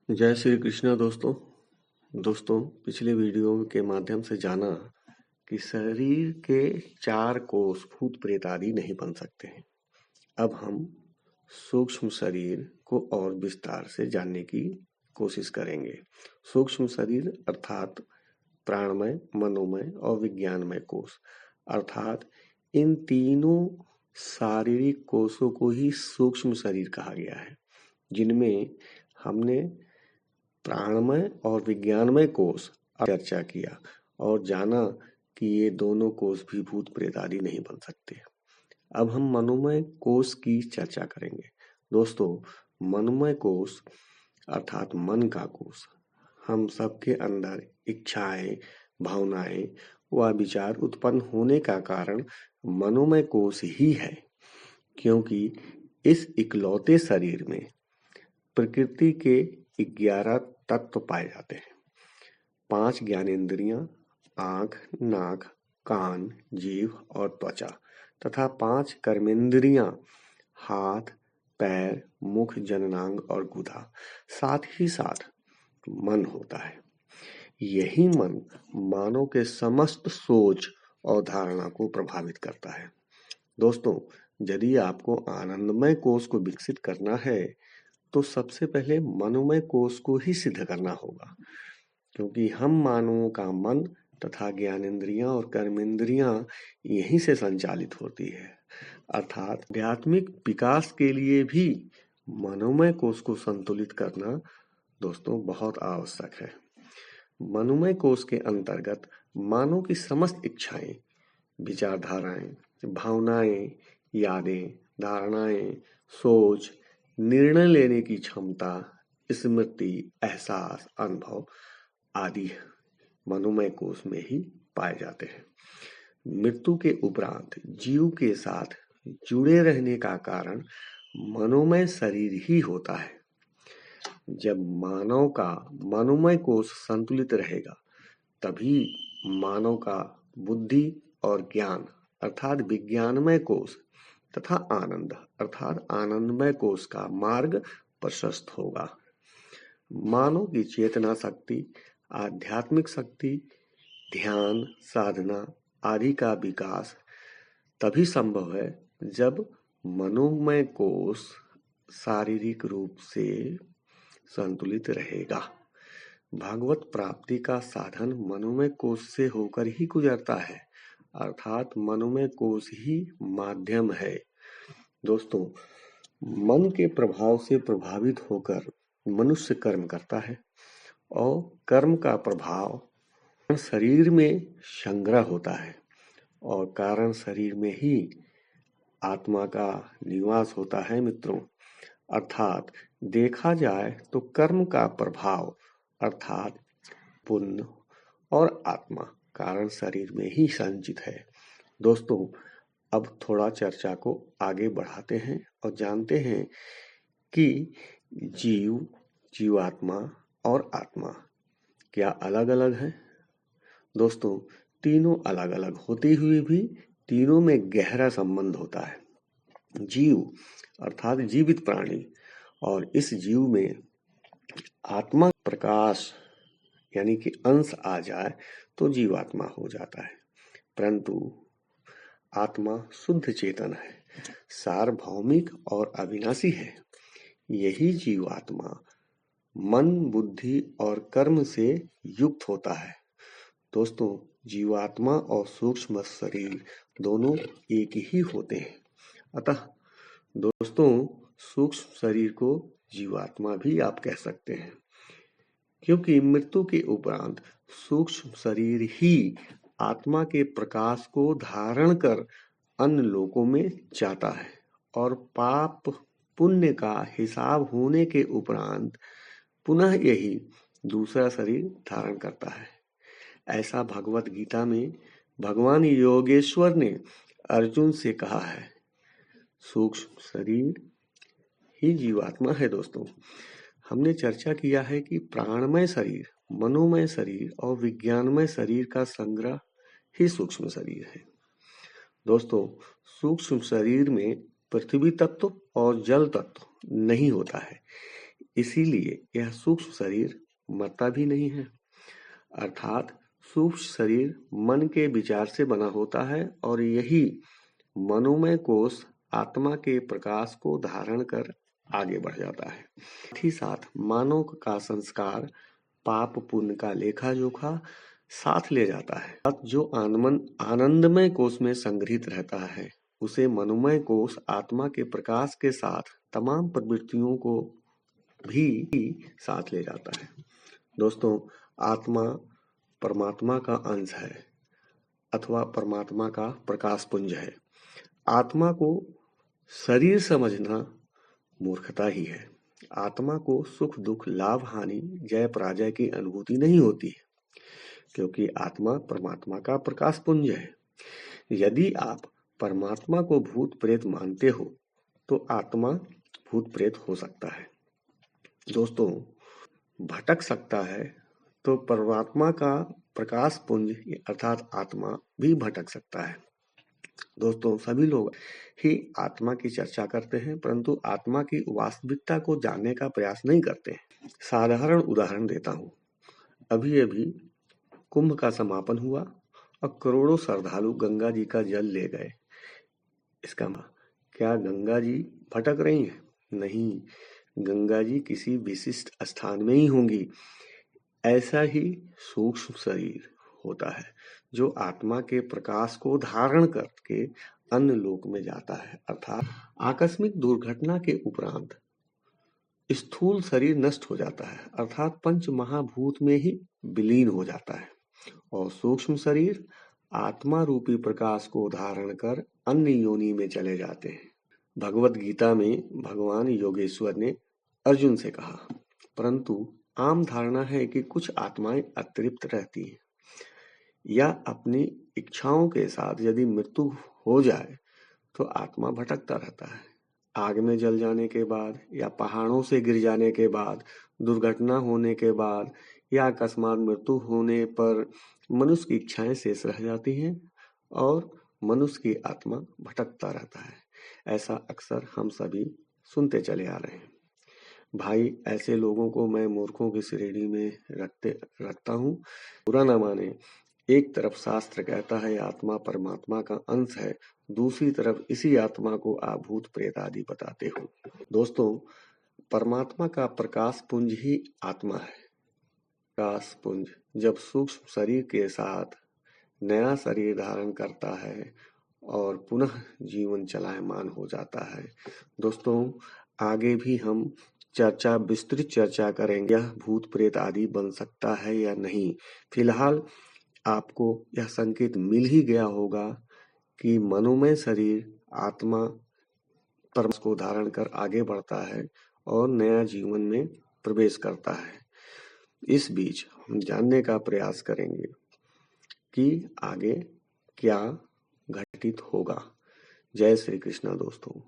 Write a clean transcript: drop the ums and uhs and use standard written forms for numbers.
जय श्री कृष्णा दोस्तों पिछले वीडियो के माध्यम से जाना कि शरीर के 4 कोष भूत प्रेत आदि नहीं बन सकते हैं। अब हम सूक्ष्म शरीर को और विस्तार से जानने की कोशिश करेंगे। सूक्ष्म शरीर अर्थात प्राणमय, मनोमय और विज्ञानमय कोष, अर्थात इन तीनों शारीरिक कोषों को ही सूक्ष्म शरीर कहा गया है, जिनमें हमने प्राणमय और विज्ञानमय कोष चर्चा किया और जाना कि ये दोनों कोष भी भूत प्रेत आदि नहीं बन सकते। अब हम मनोमय कोष की चर्चा करेंगे। दोस्तों, मनोमय कोष अर्थात मन का कोष हम सबके अंदर इच्छाएं, भावनाएं व विचार उत्पन्न होने का कारण मनोमय कोष ही है, क्योंकि इस इकलौते शरीर में प्रकृति के 11 तत्व पाए जाते हैं। 5 ज्ञानेंद्रियां, आंख, नाक, कान, जीभ और त्वचा तथा 5 कर्मेंद्रियां, हाथ, पैर, मुख, जननांग और गुदा। साथ ही साथ मन होता है। यही मन मानव के समस्त सोच और धारणा को प्रभावित करता है। दोस्तों, यदि आपको आनंदमय कोष को विकसित करना है तो सबसे पहले मनोमय कोष को ही सिद्ध करना होगा, क्योंकि हम मानवों का मन तथा ज्ञानेंद्रियां और कर्मेंद्रियां यहीं से संचालित होती है। अर्थात आध्यात्मिक विकास के लिए भी मनोमय कोष को संतुलित करना दोस्तों बहुत आवश्यक है। मनोमय कोष के अंतर्गत मानव की समस्त इच्छाएं, विचारधाराएं, भावनाएं, यादें, धारणाएं, सोच, निर्णय लेने की क्षमता, स्मृति, एहसास, अनुभव आदि मनोमय कोष में ही पाए जाते हैं। मृत्यु के उपरांत जीव के साथ जुड़े रहने का कारण मनोमय शरीर ही होता है। जब मानव का मनोमय कोष संतुलित रहेगा, तभी मानव का बुद्धि और ज्ञान अर्थात विज्ञानमय कोष तथा आनंद अर्थात आनंदमय कोष का मार्ग प्रशस्त होगा। मानव की चेतना शक्ति, आध्यात्मिक शक्ति, ध्यान, साधना आदि का विकास तभी संभव है जब मनोमय कोष शारीरिक रूप से संतुलित रहेगा। भागवत प्राप्ति का साधन मनोमय कोष से होकर ही गुजरता है, अर्थात मनोमय कोष ही माध्यम है। दोस्तों, मन के प्रभाव से प्रभावित होकर मनुष्य कर्म करता है और कर्म का प्रभाव शरीर में संग्रह होता है और कारण शरीर में ही आत्मा का निवास होता है मित्रों। अर्थात देखा जाए तो कर्म का प्रभाव अर्थात पुण्य और आत्मा कारण शरीर में ही संचित है। दोस्तों, अब थोड़ा चर्चा को आगे बढ़ाते हैं और जानते हैं कि जीव, जीवात्मा और आत्मा क्या अलग अलग है। दोस्तों, तीनों अलग अलग होते हुए भी तीनों में गहरा संबंध होता है। जीव अर्थात जीवित प्राणी, और इस जीव में आत्मा प्रकाश यानी कि अंश आ जाए तो जीवात्मा हो जाता है, परंतु आत्मा शुद्ध चेतन है, सार्वभौमिक और अविनाशी है। यही जीवात्मा मन, बुद्धि और कर्म से युक्त होता है। दोस्तों, जीवात्मा और सूक्ष्म शरीर दोनों एक ही होते हैं। अतः दोस्तों, सूक्ष्म शरीर को जीवात्मा भी आप कह सकते हैं, क्योंकि मृत्यु के उपरांत सूक्ष्म शरीर ही आत्मा के प्रकाश को धारण कर अन्य लोकों में जाता है और पाप पुण्य का हिसाब होने के उपरांत पुनः यही दूसरा शरीर धारण करता है। ऐसा भगवत गीता में भगवान योगेश्वर ने अर्जुन से कहा है। सूक्ष्म शरीर ही जीवात्मा है। दोस्तों, हमने चर्चा किया है कि प्राणमय शरीर, मनोमय शरीर और विज्ञानमय शरीर का संग्रह ही सूक्ष्म शरीर है। दोस्तों, सूक्ष्म शरीर में पृथ्वी तत्व और जल तत्व नहीं होता है। इसीलिए यह सूक्ष्म शरीर मरता भी नहीं है। अर्थात सूक्ष्म शरीर मन के विचार से बना होता है और यही मनोमय कोश आत्मा के प्रकाश को धारण कर आगे बढ़ जाता है। साथ ही साथ मानव का संस्कार पाप पुण्य का लेखा जोखा साथ ले जाता है। जो आनंदमय कोश में संग्रहित रहता है उसे मनोमय कोश आत्मा के प्रकाश के साथ तमाम प्रवृत्तियों को भी साथ ले जाता है। दोस्तों, आत्मा परमात्मा का अंश है अथवा परमात्मा का प्रकाश पुंज है। आत्मा को शरीर समझना मूर्खता ही है। आत्मा को सुख दुख लाभ हानि जय पराजय की अनुभूति नहीं होती है, क्योंकि आत्मा परमात्मा का प्रकाश पुंज है। यदि आप परमात्मा को भूत प्रेत मानते हो तो आत्मा भूत प्रेत हो सकता है। दोस्तों, भटक सकता है तो परमात्मा का प्रकाश पुंज अर्थात आत्मा भी भटक सकता है। दोस्तों, सभी लोग ही आत्मा की चर्चा करते हैं, परंतु आत्मा की वास्तविकता को जानने का प्रयास नहीं करते हैं। साधारण उदाहरण देता हूँ। अभी अभी कुंभ का समापन हुआ और करोड़ों श्रद्धालु गंगा जी का जल ले गए। इसका क्या गंगा जी भटक रही हैं? नहीं, गंगा जी किसी विशिष्ट स्थान में ही होंगी। ऐसा ही सूक्ष्म शरीर होता है जो आत्मा के प्रकाश को धारण करके अन्य लोक में जाता है। अर्थात आकस्मिक दुर्घटना के उपरांत स्थूल शरीर नष्ट हो जाता है, अर्थात पंच महाभूत में ही विलीन हो जाता है और सूक्ष्म शरीर आत्मा रूपी प्रकाश को धारण कर अन्य योनि में चले जाते हैं। भगवत गीता में भगवान योगेश्वर ने अर्जुन से कहा, परंतु आम धारणा है कि कुछ आत्माएं अतृप्त रहती हैं या अपनी इच्छाओं के साथ यदि मृत्यु हो जाए तो आत्मा भटकता रहता है। आग में जल जाने के बाद या पहाड़ों से गिर जाने के बाद, दुर्घटना होने के बाद या अकस्मात मृत्यु होने पर मनुष्य की इच्छाएं शेष रह जाती हैं और मनुष्य की आत्मा भटकता रहता है। ऐसा अक्सर हम सभी सुनते चले आ रहे हैं। भाई, ऐसे लोगों को मैं मूर्खों की श्रेणी में रखता हूँ। बुरा न माने, एक तरफ शास्त्र कहता है आत्मा परमात्मा का अंश है, दूसरी तरफ इसी आत्मा को आप भूत प्रेत आदि बताते हो। दोस्तों, परमात्मा का प्रकाश पुंज ही आत्मा है। प्रकाश पुंज जब सूक्ष्म शरीर के साथ नया शरीर धारण करता है और पुनः जीवन चलायमान हो जाता है। दोस्तों, आगे भी हम विस्तृत चर्चा करेंगे यह भूत प्रेत आदि बन सकता है या नहीं। फिलहाल आपको यह संकेत मिल ही गया होगा कि मनोमय शरीर आत्मा परमात्मा को धारण कर आगे बढ़ता है और नया जीवन में प्रवेश करता है। इस बीच हम जानने का प्रयास करेंगे कि आगे क्या घटित होगा। जय श्री कृष्णा दोस्तों।